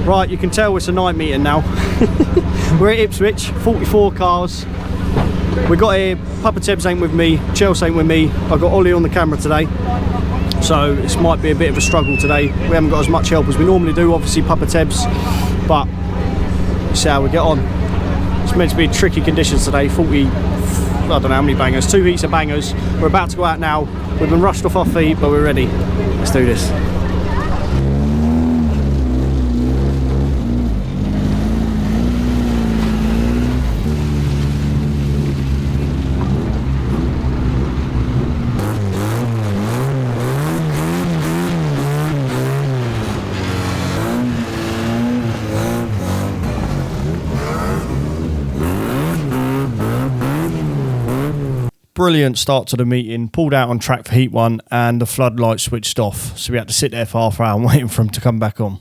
Right, you can tell it's a night meeting now. We're at Ipswich, 44 cars. We got here, Papa Tebs ain't with me, Chelsea ain't with me. I got Ollie on the camera today, so this might be a bit of a struggle today. We haven't got as much help as we normally do, obviously Papa Tebs, but we'll see how we get on. It's meant to be tricky conditions today, 40, I don't know how many bangers, 2 heats of bangers. We're about to go out now. We've been rushed off our feet, but we're ready. Let's do this. Brilliant start to the meeting, pulled out on track for heat 1 and the floodlight switched off, so we had to sit there for half an hour waiting for him to come back on.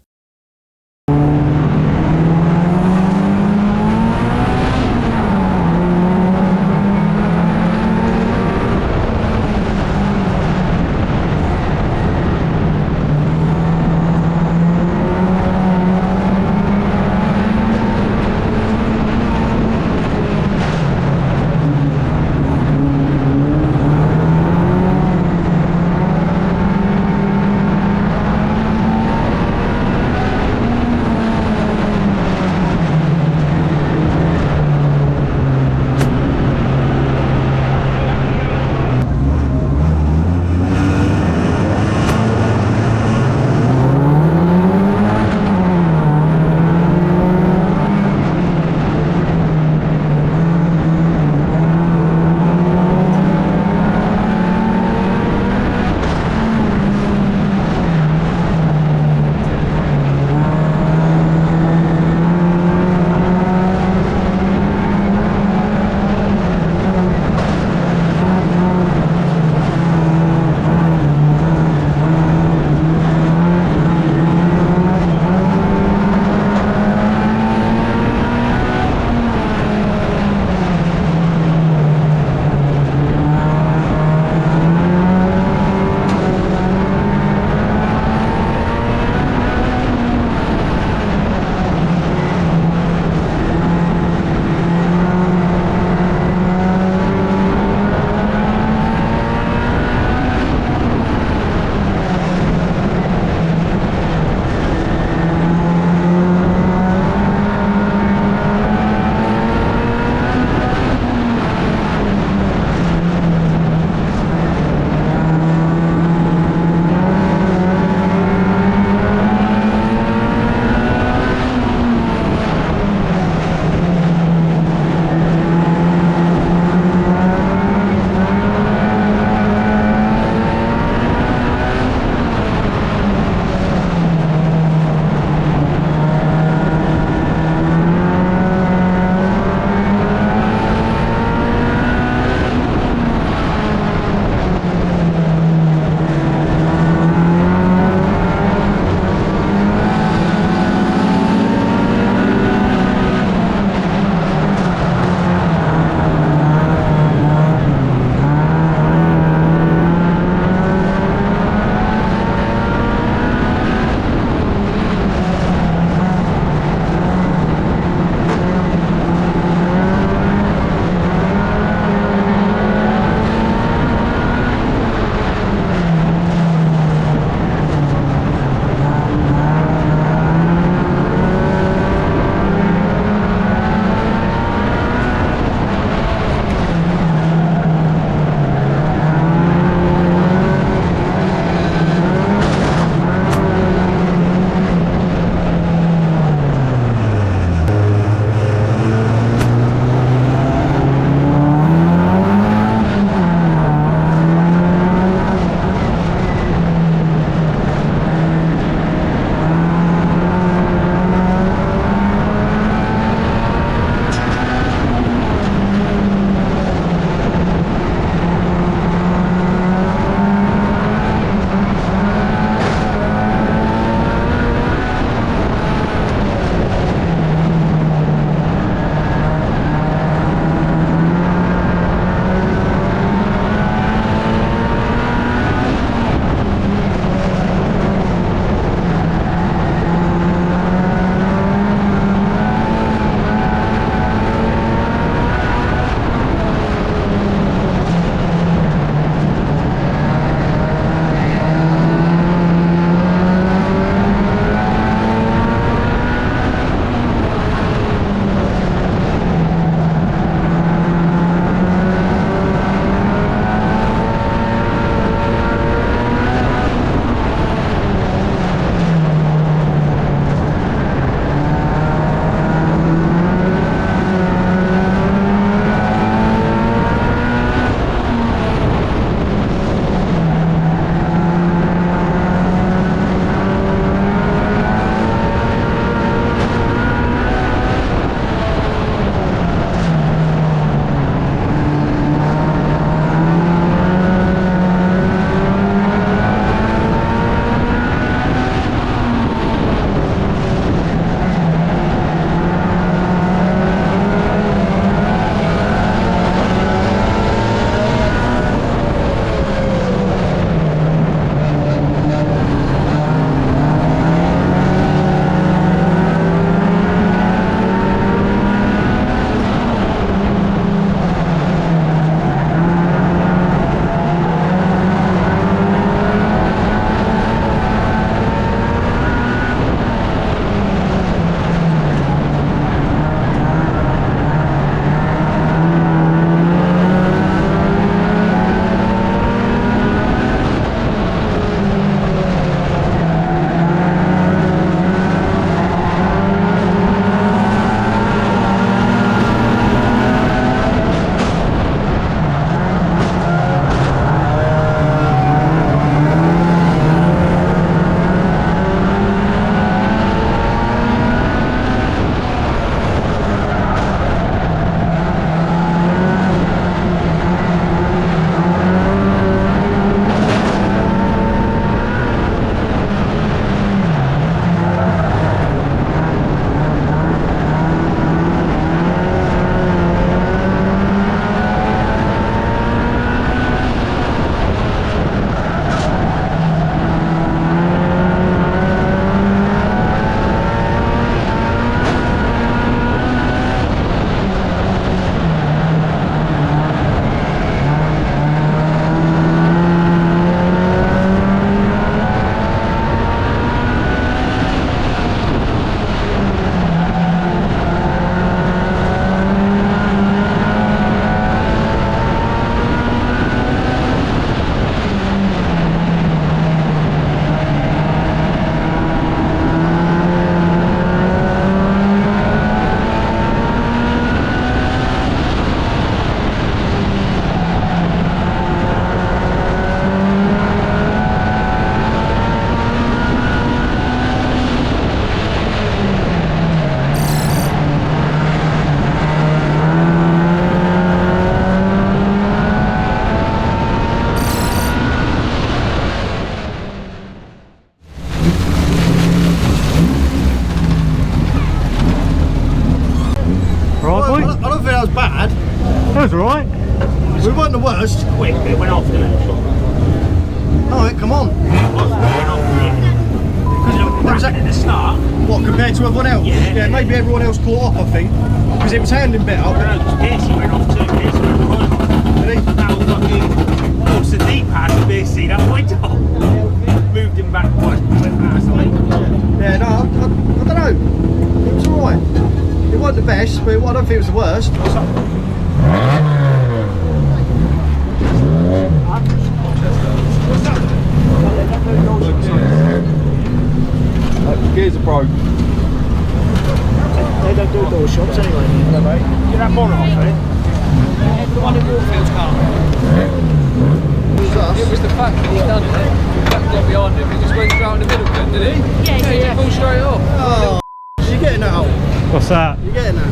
alright. We weren't the worst. Quick, it went off, didn't it? Alright, come on. It went off. Because it was at the start. What, compared to everyone else? Yeah. Maybe everyone else caught up, I think. Because it was handling better. Casey went off too. Casey went off. Did he? That was fucking. It's the D-pad and basically that went off. Moved him back one. Went past like. Yeah, no, I don't know. It was alright. It wasn't the best, but I don't think it was the worst. What's up? Gears are broke. They don't do door shops anyway. Get that bonnet off, eh? The one in Warfield's car. It was the fact that he done it. The fact got behind him. He just went straight in the middle then, did he? Yeah, He pulled straight off. Oh, you're getting that out. What's that? You're getting that.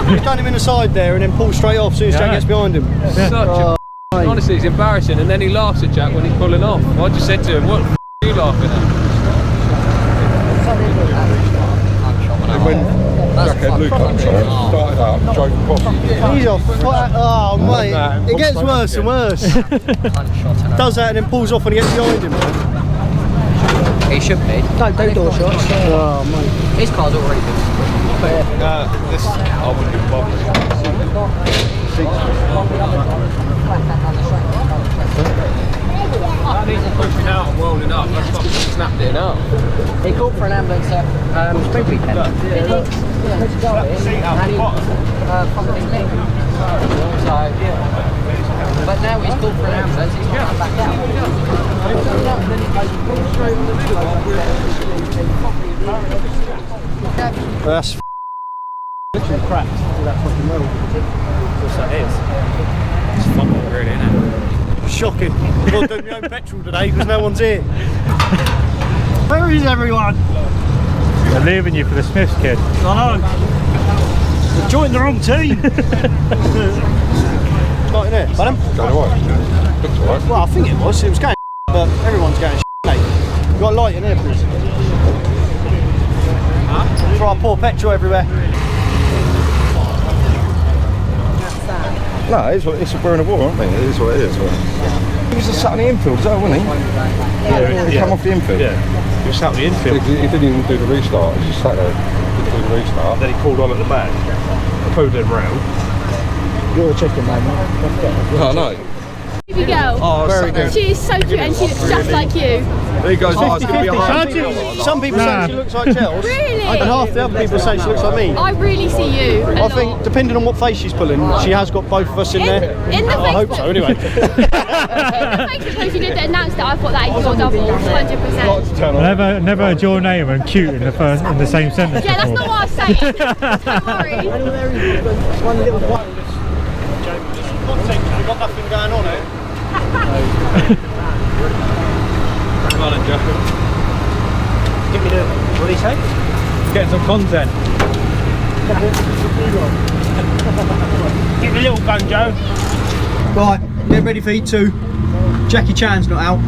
You've done him in the side there and then pull straight off as soon as Jack gets behind him. Such a honestly, it's embarrassing. And then he laughs at Jack when he's pulling off. I just said to him, "What the f are you laughing at?" When Jack had Luke up, started up, drove past. He's off. Oh, mate. It gets worse and worse. Does that and then pulls off when he gets behind him. He should be. Don't do door shots. Oh, mate. His car's already good. This, I wouldn't be bothered. He's pushing out and welding up. That's not snapped it out. He called for an ambulance at Spring Weekend. And he fucking his leg. So, but now he's called for an ambulance, he's not come back out. That's literally cracked to that fucking weld. What's that is? It's fucking really, isn't it? Shocking. I've got to do my own petrol today because no one's here. Where is everyone? They're leaving you for the Smiths, kid. I know. We've joined the wrong team. Not in there. Pardon? Going alright. Looks alright. Well, I think it was. It was going but everyone's going mate. You've got a light in here, please. For our poor petrol everywhere. No, we're in a war, aren't we? It is what it is. He was just sat on the infield as well, wasn't he? He come off the infield. Yeah. He was sat on the infield. He didn't even do the restart. He just sat there. Didn't do the restart. Then he pulled on at the back. Pulled him round. You're a chicken, man. No, no. Baby girl. Oh, very good. She is so cute and she looks just like you. There he goes. 50-50. Some people say she looks like Chelsea. Really? And half the other people say she looks like me. I really see you. I think, depending on what face she's pulling, she has got both of us in there. In the I hope so, anyway. In the Facebook post you did that announced that I thought that is your double, 100%. Never heard your name and cute in the same sentence. Yeah, that's not what I was saying. Don't worry. One little one. We've got nothing going on here. Come on, Joe. Give me the. What did he say? Get some content. Give me a little gun, Joe. Right, get ready for heat 2. Jackie Chan's not out.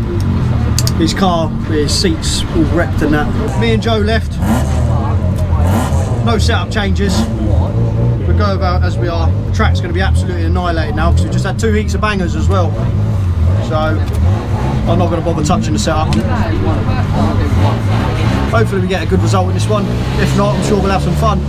His car, his seats all wrecked and that. Me and Joe left. No setup changes. We'll go about as we are. The track's going to be absolutely annihilated now because we've just had 2 heats of bangers as well. So I'm not going to bother touching the setup. Hopefully we get a good result in this one. If not, I'm sure we'll have some fun.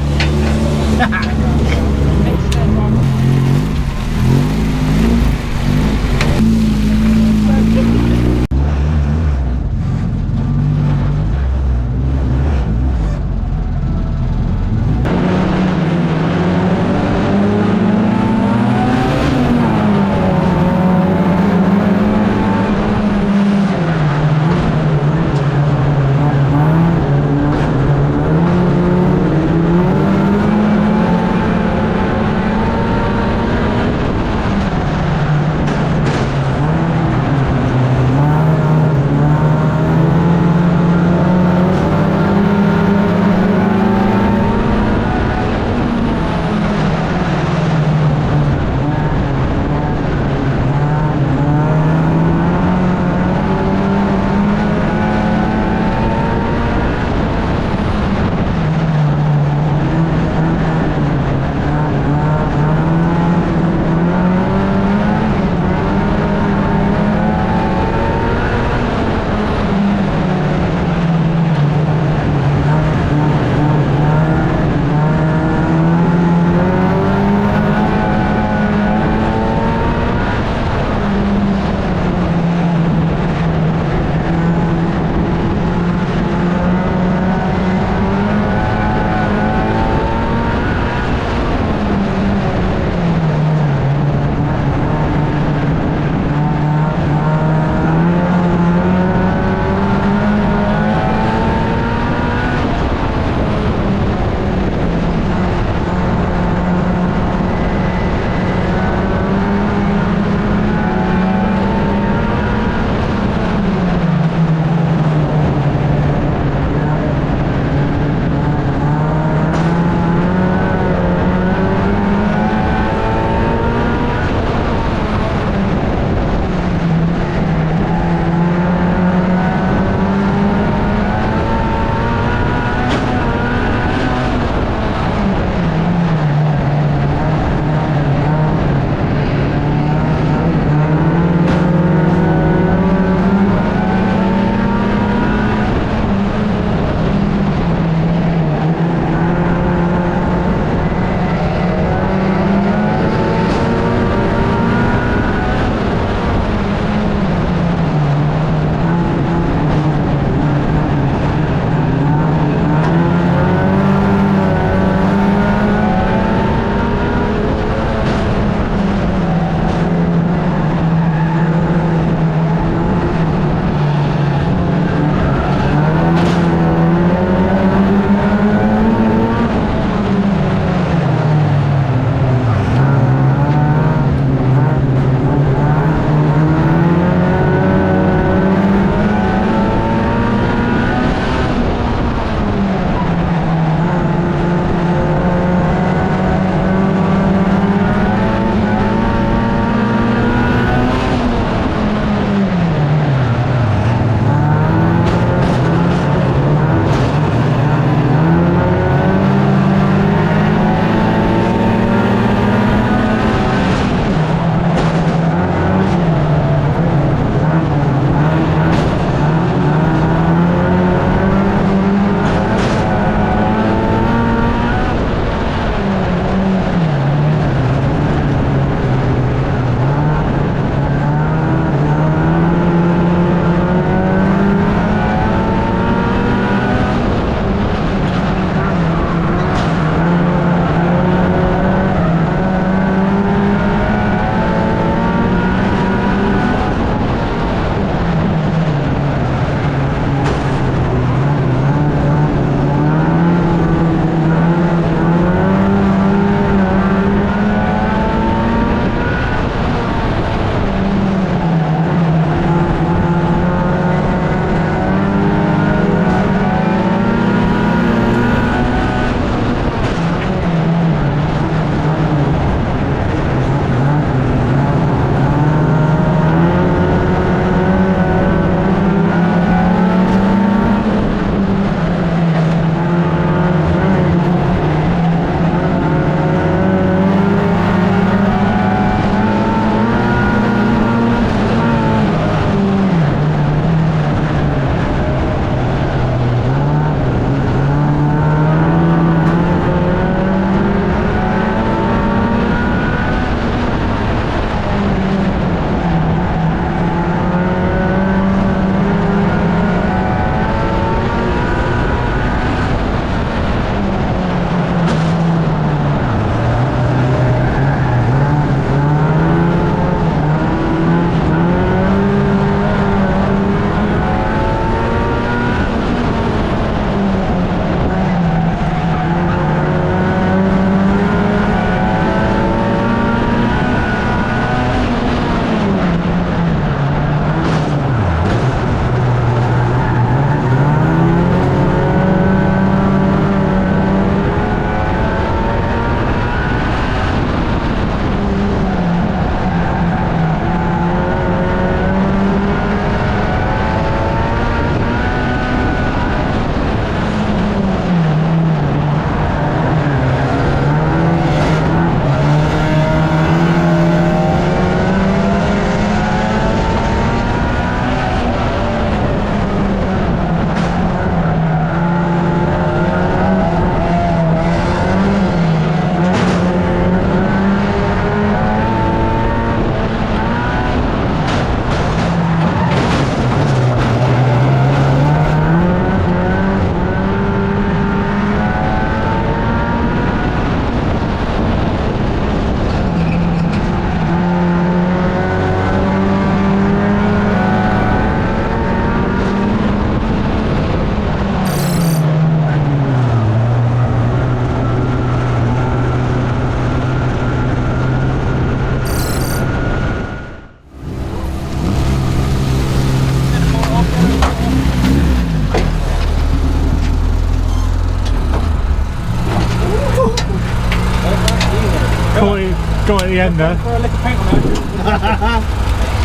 Got it at the end there.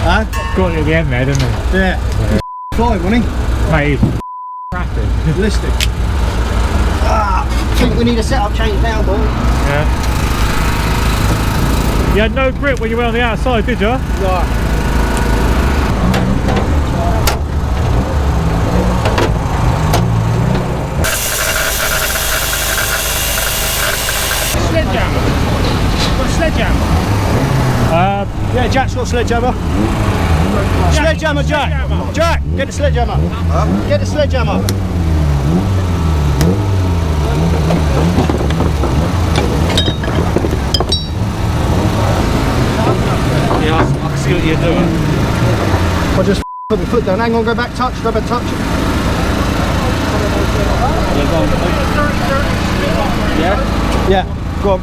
Huh? Got it at the end there, didn't he? Yeah. He's flying, wasn't he? Mate, he's rapid. Ballistic. I think we need a setup change now, boy. Yeah. You had no grip when you were on the outside, did you? Right. Sledgehammer. Got a sledgehammer. Yeah, Jack's got a sledgehammer. Sledgehammer, Jack. Jack, get the sledgehammer. Get the sledgehammer. Yeah, I can see what you're doing. I'll just put my foot down. Hang on, go back, touch, go back, touch. Yeah? Yeah, go on.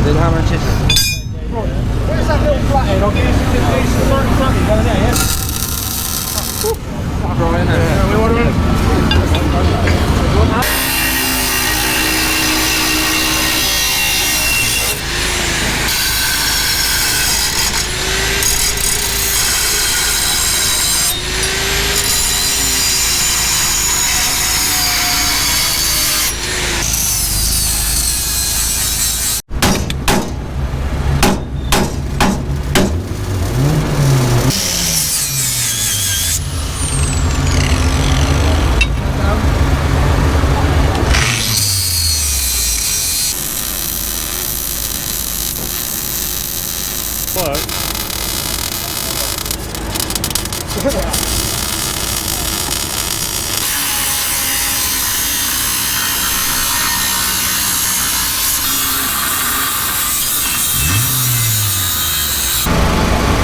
Then how much is it? Where's that little flathead? I'll give you some flathead down there, yeah? Work.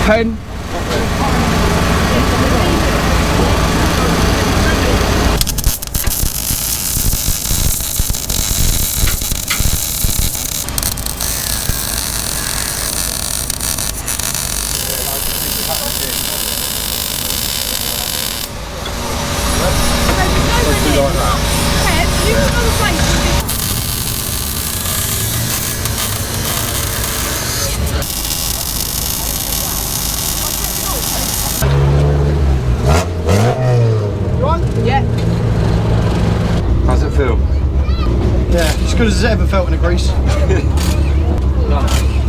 Pen. How's it feel? Yeah, as good as it's ever felt in a grease.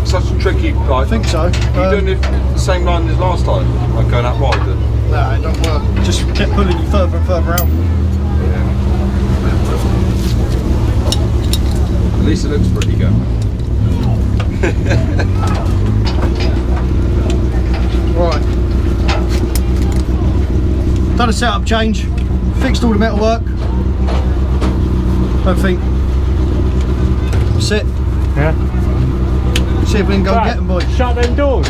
Such a tricky, like, I think so. you doing it the same line as last time? Like going up wide then? Nah, it don't work. Just kept pulling you further and further out. At least it looks pretty good. Right. Done a setup change. Fixed all the metal work. Don't think. Sit. Yeah. See if we can go and get them, boys. Shut them doors.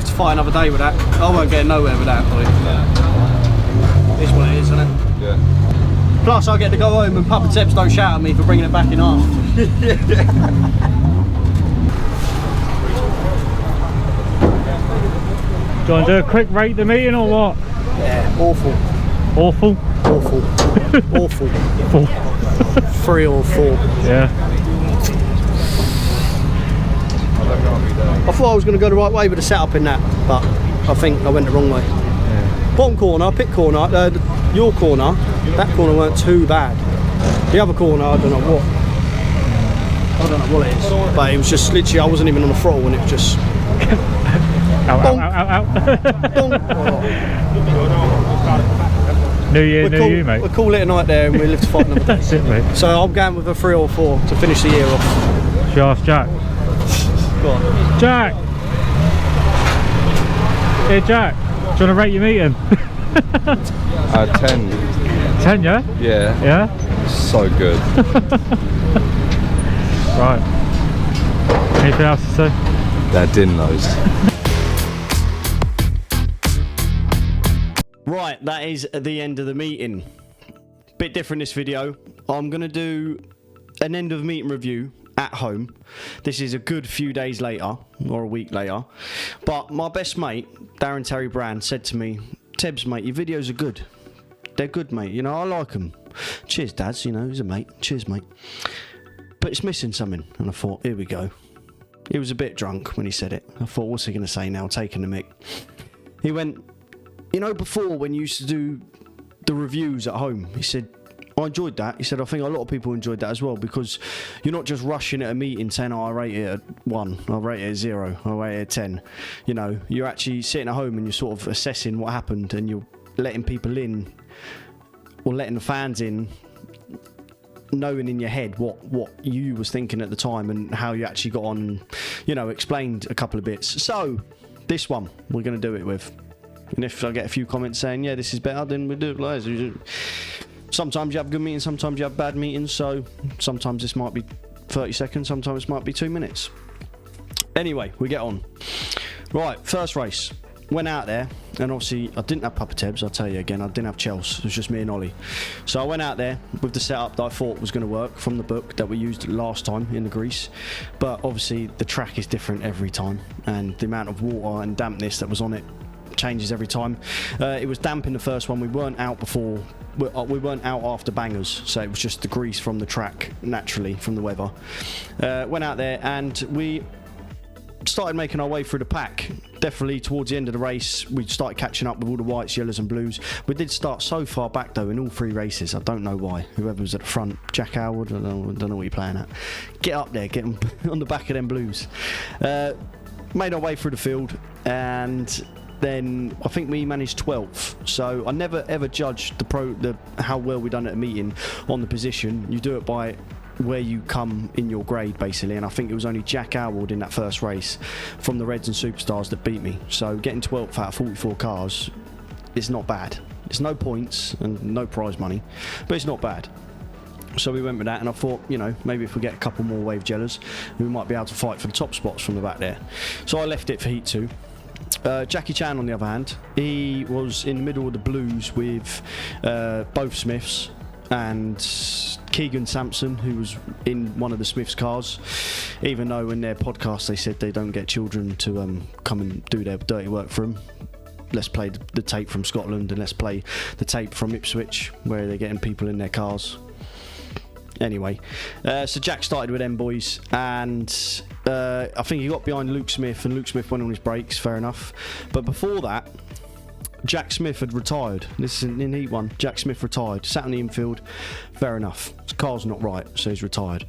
live to fight another day with that. I won't get nowhere with that, boy. It's what it is, isn't it? Yeah. Plus, I get to go home and Papa Teps don't shout at me for bringing it back in half. Do you want to do a quick rate the meeting or what? Yeah, awful. Awful? Awful. Awful. 3 or 4. Yeah. I thought I was going to go the right way with the setup in that, but I think I went the wrong way. Yeah. Bottom corner, pit corner, your corner, that corner weren't too bad. The other corner, I don't know what. I don't know what it is, but it was just literally, I wasn't even on the throttle and it was just... Ow, ow, ow, ow. New year, new you, mate. We'll call it a night there and we live to fight another day. That's it, mate. So I'm going with a 3 or 4 to finish the year off. Should I ask Jack? Go on. Jack! Hey Jack, do you want to rate your meeting? 10. 10, yeah? Yeah. Yeah? So good. Right. Anything else to say? They're din those. Right, that is the end of the meeting. Bit different this video. I'm going to do an end of meeting review at home. This is a good few days later, or a week later. But my best mate, Darren Terry Brand, said to me, Tebs, mate, your videos are good. They're good, mate. You know, I like them. Cheers, Dads. You know, he's a mate. Cheers, mate. But it's missing something. And I thought, here we go. He was a bit drunk when he said it. I thought, what's he going to say now, taking the mic? He went, you know, before when you used to do the reviews at home, he said, I enjoyed that. He said, I think a lot of people enjoyed that as well, because you're not just rushing at a meeting saying, oh, I rate it at 1, I rate it at 0, I rate it at 10. You know, you're actually sitting at home and you're sort of assessing what happened and you're letting people in, or letting the fans in, knowing in your head what you was thinking at the time and how you actually got on, you know, explained a couple of bits. So, this one, we're going to do it with. And if I get a few comments saying, yeah, this is better, then we do it like this. Sometimes you have good meetings, sometimes you have bad meetings, so sometimes this might be 30 seconds, sometimes it might be 2 minutes. Anyway, we get on. Right, first race. Went out there, and obviously I didn't have Papa Tebs, I'll tell you again, I didn't have Chelsea, it was just me and Ollie. So I went out there with the setup that I thought was going to work from the book that we used last time in the Greece. But obviously the track is different every time, and the amount of water and dampness that was on it changes every time. It was damp in the first one. We weren't out before, we weren't out after bangers, so it was just the grease from the track naturally from the weather. Went out there and we started making our way through the pack. Definitely towards the end of the race we started catching up with all the whites, yellows and blues. We did start so far back though in all 3 races. I don't know why. Whoever was at the front, Jack Howard, I don't know what you're playing at. Get up there, get them on the back of them blues. Made our way through the field, and then I think we managed 12th. So I never ever judged how well we done at a meeting on the position. You do it by where you come in your grade basically, and I think it was only Jack Howard in that first race from the Reds and Superstars that beat me. So getting 12th out of 44 cars is not bad. It's no points and no prize money, but it's not bad. So we went with that, and I thought, you know, maybe if we get a couple more wave jellers, we might be able to fight for the top spots from the back there. So I left it for Heat 2. Jackie Chan, on the other hand, he was in the middle of the blues with both Smiths and Keegan Sampson, who was in one of the Smiths cars, even though in their podcast they said they don't get children to come and do their dirty work for them. Let's play the tape from Scotland, and let's play the tape from Ipswich, where they're getting people in their cars. Anyway, so Jack started with them boys, and I think he got behind Luke Smith, and Luke Smith went on his brakes, fair enough. But before that, Jack Smith had retired. This is in Heat 1. Jack Smith retired, sat on the infield, fair enough. His car's not right, so he's retired.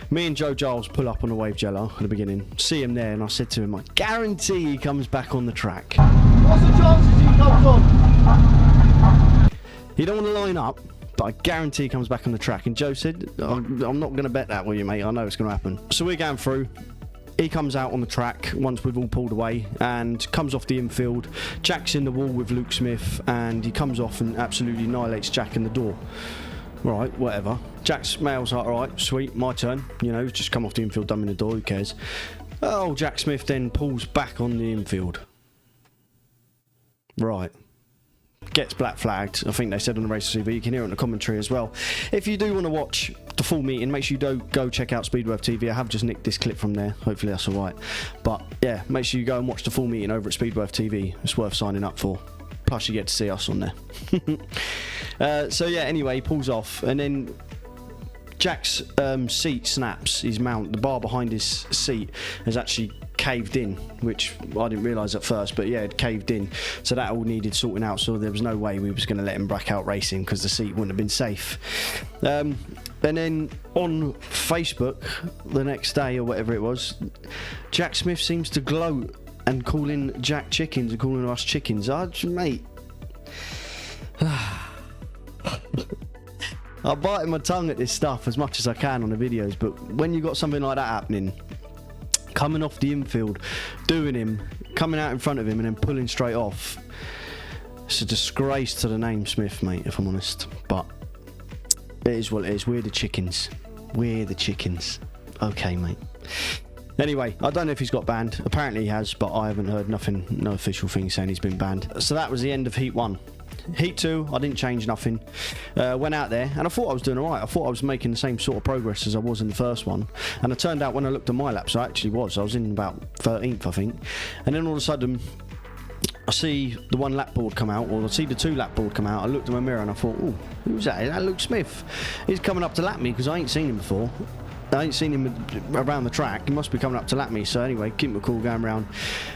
Me and Joe Giles pull up on the wave jello at the beginning, see him there, and I said to him, I guarantee he comes back on the track. What's the chances he comes on? He don't want to line up, but I guarantee he comes back on the track. And Joe said, I'm not going to bet that with you, mate. I know it's going to happen. So we're going through. He comes out on the track once we've all pulled away and comes off the infield. Jack's in the wall with Luke Smith, and he comes off and absolutely annihilates Jack in the door. Right, whatever. Jack smells like, alright, sweet, my turn. You know, just come off the infield, dumb in the door, who cares? Oh, Jack Smith then pulls back on the infield. Right. Gets black flagged. I think they said on the race TV. You can hear it in the commentary as well. If you do want to watch the full meeting, make sure you do go check out Spedeworth TV. I have just nicked this clip from there. Hopefully that's alright. But yeah, make sure you go and watch the full meeting over at Spedeworth TV. It's worth signing up for. Plus you get to see us on there. So yeah, anyway, he pulls off, and then Jack's seat snaps. His mount, the bar behind his seat, has actually caved in, which I didn't realise at first, but yeah, it caved in. So that all needed sorting out. So there was no way we was going to let him back out racing because the seat wouldn't have been safe. And then on Facebook the next day or whatever it was, Jack Smith seems to gloat and calling Jack chickens and calling us chickens. Mate. I'm biting my tongue at this stuff as much as I can on the videos, but when you got something like that happening, coming off the infield, doing him, coming out in front of him and then pulling straight off, it's a disgrace to the name Smith, mate, if I'm honest. But it is what it is. We're the chickens. We're the chickens. Okay, mate. Anyway, I don't know if he's got banned. Apparently he has, but I haven't heard nothing, no official thing saying he's been banned. So that was the end of Heat 1. Heat 2, I didn't change nothing. Went out there and I thought I was doing alright. I thought I was making the same sort of progress as I was in the first one. And it turned out when I looked at my laps, I actually was. I was in about 13th, I think. And then all of a sudden, I see the one lap board come out, or I see the 2 lap board come out. I looked in my mirror and I thought, oh, who's that? Is that Luke Smith? He's coming up to lap me because I ain't seen him before. I ain't seen him around the track. He must be coming up to lap me. So anyway, keep my cool going round.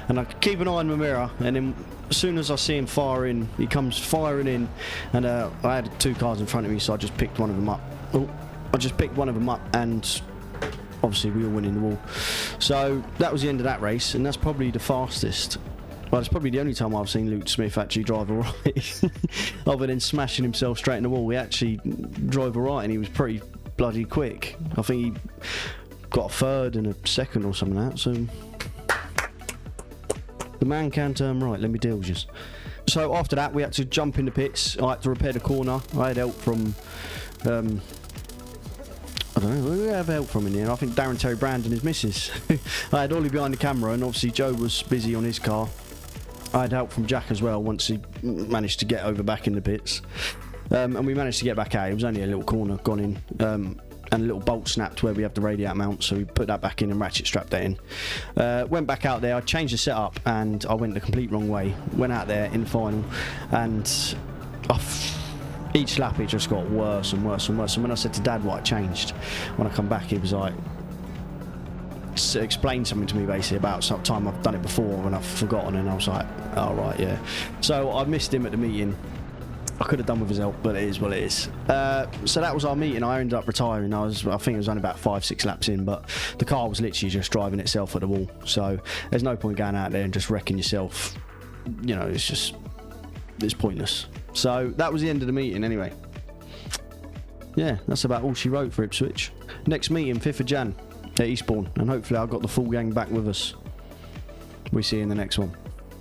And I keep an eye on my mirror. And then as soon as I see him fire in, he comes firing in. And I had 2 cars in front of me, so I just picked one of them up. Oh, I just picked one of them up, and obviously we all went in the wall. So that was the end of that race. And that's probably the fastest. Well, it's probably the only time I've seen Luke Smith actually drive alright. Other than smashing himself straight in the wall, he actually drove alright, and he was pretty bloody quick. I think he got a 3rd and a 2nd or something like that. So the man can turn right, let me deal with you. So after that we had to jump in the pits. I had to repair the corner. I had help from I don't know, who did I have help from in here? I think Darren Terry Brand and his missus. I had Ollie behind the camera, and obviously Joe was busy on his car. I had help from Jack as well once he managed to get over back in the pits. And we managed to get back out. It was only a little corner gone in, and a little bolt snapped where we have the radiator mount, so we put that back in and ratchet strapped that in. Went back out there, I changed the setup, and I went the complete wrong way. Went out there in the final, and each lap it just got worse and worse and worse. And when I said to Dad what I changed, when I come back, he was like, explained something to me basically about some time I've done it before and I've forgotten, and I was like, oh right, yeah. So I missed him at the meeting. I could have done with his help, but it is what it is. So that was our meeting. I ended up retiring. I think it was only about 5-6 laps in, but the car was literally just driving itself at the wall. So there's no point going out there and just wrecking yourself. You know, it's pointless. So that was the end of the meeting anyway. Yeah, that's about all she wrote for Ipswich. Next meeting, 5th of Jan at Eastbourne, and hopefully I've got the full gang back with us. We see you in the next one.